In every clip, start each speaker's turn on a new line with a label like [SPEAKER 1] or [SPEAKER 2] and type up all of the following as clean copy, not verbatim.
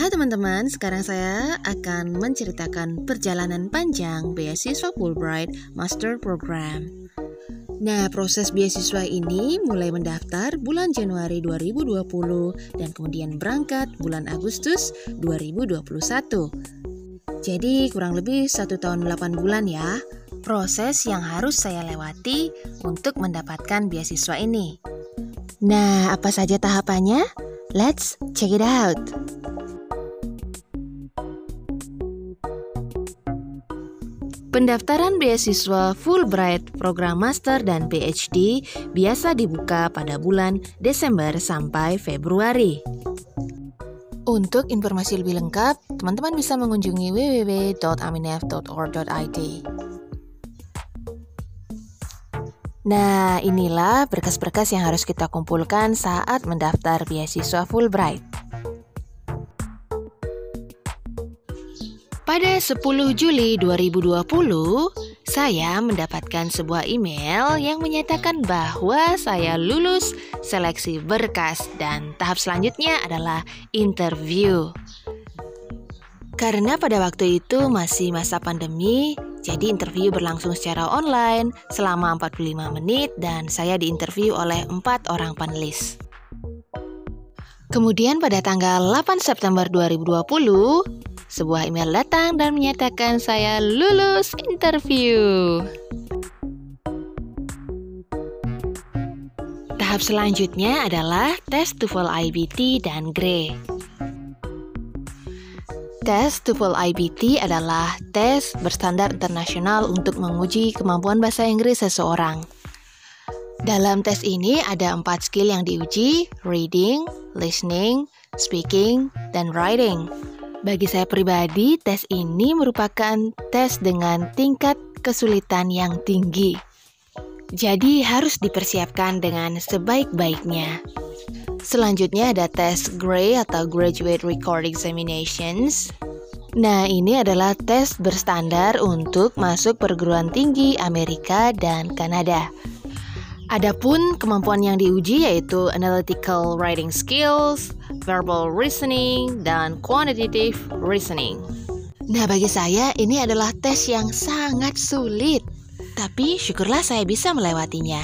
[SPEAKER 1] Hai teman-teman, sekarang saya akan menceritakan perjalanan panjang beasiswa Fulbright Master Program. Nah, proses beasiswa ini mulai mendaftar bulan Januari 2020 dan kemudian berangkat bulan Agustus 2021. Jadi kurang lebih 1 tahun 8 bulan ya, proses yang harus saya lewati untuk mendapatkan beasiswa ini. Nah, apa saja tahapannya? Let's check it out. Pendaftaran beasiswa Fulbright Program Master dan PhD biasa dibuka pada bulan Desember sampai Februari. Untuk informasi lebih lengkap, teman-teman bisa mengunjungi www.aminef.org.id. Nah, inilah berkas-berkas yang harus kita kumpulkan saat mendaftar beasiswa Fulbright. Pada 10 Juli 2020, saya mendapatkan sebuah email yang menyatakan bahwa saya lulus seleksi berkas dan tahap selanjutnya adalah interview. Karena pada waktu itu masih masa pandemi, jadi interview berlangsung secara online selama 45 menit dan saya diinterview oleh 4 orang panelis. Kemudian pada tanggal 8 September 2020, sebuah email datang dan menyatakan saya lulus interview. Tahap selanjutnya adalah tes TOEFL IBT dan GRE. Tes TOEFL IBT adalah tes berstandar internasional untuk menguji kemampuan bahasa Inggris seseorang. Dalam tes ini ada 4 skill yang diuji, reading, listening, speaking, dan writing. Bagi saya pribadi, tes ini merupakan tes dengan tingkat kesulitan yang tinggi. Jadi harus dipersiapkan dengan sebaik-baiknya. Selanjutnya ada tes GRE atau Graduate Record Examinations. Nah, ini adalah tes berstandar untuk masuk perguruan tinggi Amerika dan Kanada. Adapun kemampuan yang diuji yaitu analytical writing skills, verbal reasoning, dan quantitative reasoning. Nah, bagi saya ini adalah tes yang sangat sulit, tapi syukurlah saya bisa melewatinya.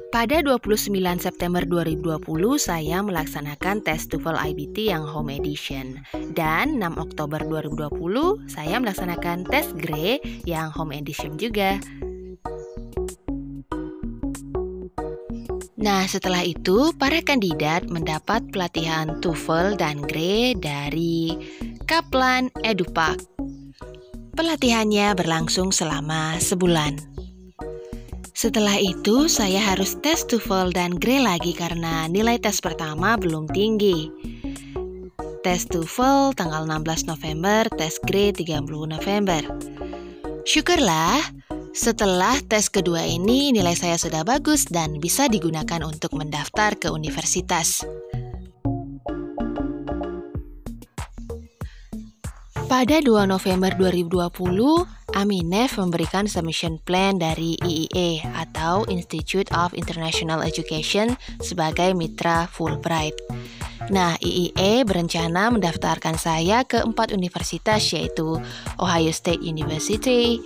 [SPEAKER 1] Pada 29 September 2020, saya melaksanakan tes TOEFL IBT yang home edition. Dan 6 Oktober 2020, saya melaksanakan tes GRE yang home edition juga. Nah, setelah itu, para kandidat mendapat pelatihan TOEFL dan GRE dari Kaplan EduPak. Pelatihannya berlangsung selama sebulan. Setelah itu, saya harus tes TOEFL dan GRE lagi karena nilai tes pertama belum tinggi. Tes TOEFL tanggal 16 November, tes GRE 30 November. Syukurlah, setelah tes kedua ini, nilai saya sudah bagus dan bisa digunakan untuk mendaftar ke universitas. Pada 2 November 2020, Aminef memberikan submission plan dari IIE atau Institute of International Education sebagai mitra Fulbright. Nah, IIE berencana mendaftarkan saya ke 4 universitas yaitu Ohio State University,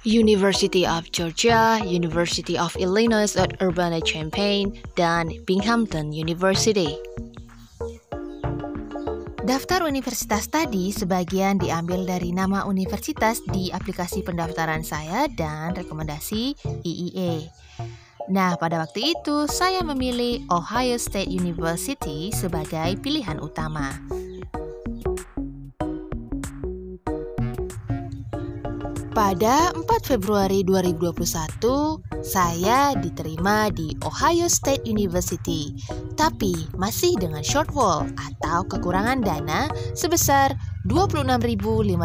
[SPEAKER 1] University of Georgia, University of Illinois at Urbana-Champaign, dan Binghamton University. Daftar universitas tadi sebagian diambil dari nama universitas di aplikasi pendaftaran saya dan rekomendasi IIE. Nah, pada waktu itu saya memilih Ohio State University sebagai pilihan utama. Pada 4 Februari 2021, saya diterima di Ohio State University, tapi masih dengan shortfall atau kekurangan dana sebesar $26.531.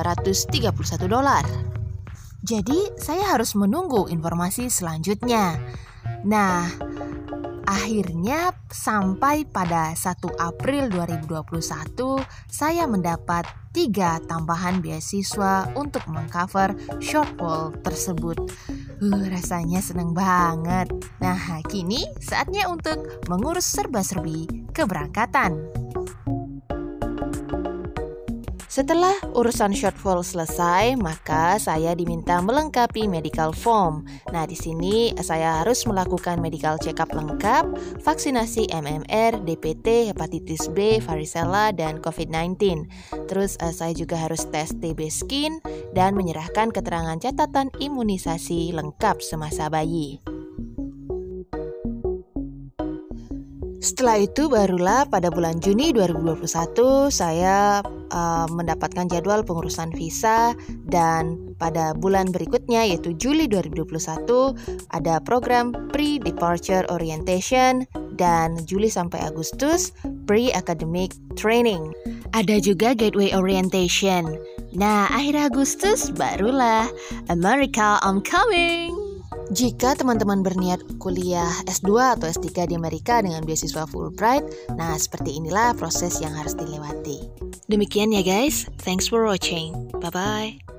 [SPEAKER 1] Jadi, saya harus menunggu informasi selanjutnya. Nah, akhirnya sampai pada 1 April 2021, saya mendapat 3 tambahan beasiswa untuk mengcover shortfall tersebut. Rasanya senang banget. Nah, kini saatnya untuk mengurus serba-serbi keberangkatan. Setelah urusan shortfall selesai, maka saya diminta melengkapi medical form. Nah, di sini saya harus melakukan medical check-up lengkap, vaksinasi MMR, DPT, hepatitis B, varicella, dan COVID-19. Terus saya juga harus tes TB skin dan menyerahkan keterangan catatan imunisasi lengkap semasa bayi. Setelah itu barulah pada bulan Juni 2021 saya mendapatkan jadwal pengurusan visa, dan pada bulan berikutnya yaitu Juli 2021 ada program Pre-Departure Orientation, dan Juli sampai Agustus Pre-Academic Training. Ada juga Gateway Orientation. Nah, akhir Agustus barulah America I'm coming. Jika teman-teman berniat kuliah S2 atau S3 di Amerika dengan beasiswa Fulbright, nah seperti inilah proses yang harus dilewati. Demikian ya guys, thanks for watching. Bye-bye.